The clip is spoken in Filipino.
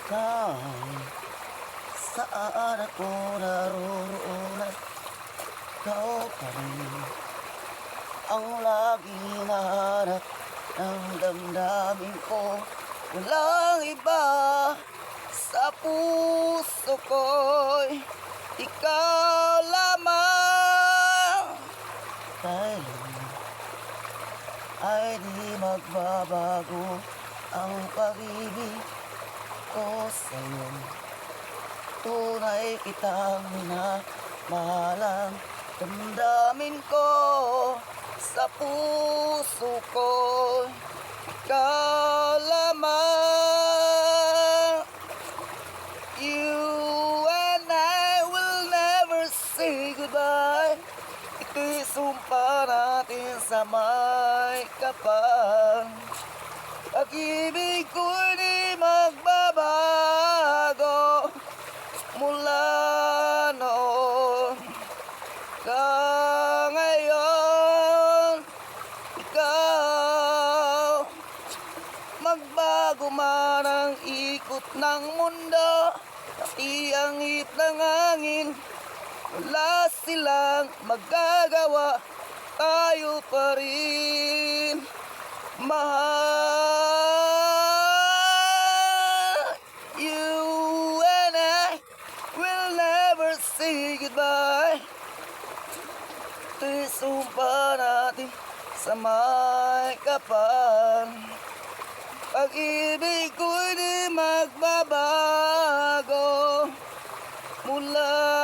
Kahit saan ako naroroon ay ikaw pa rin ang lagi nahanap ng damdamin ko. Walang iba sa puso ko'y ikaw lamang. Kailan ay di magbabago ang pag-ibig ko sa'yo. Tunay kitang minamahalang damdamin ko sa puso ko. Ikaw lamang. You and I will never say goodbye. Ito'y sumpa natin sa may kapal. Pag-ibig ko'y di magbabago mula noon ka ngayon. Ikaw, magbago man ang ikot ng mundo, pati ang hit ng hangin, wala silang magagawa, tayo pa rin mahal. You and I will never say goodbye. Ito'y sumpa natin sa may kapal. Pag-ibig ko'y di magbabago mula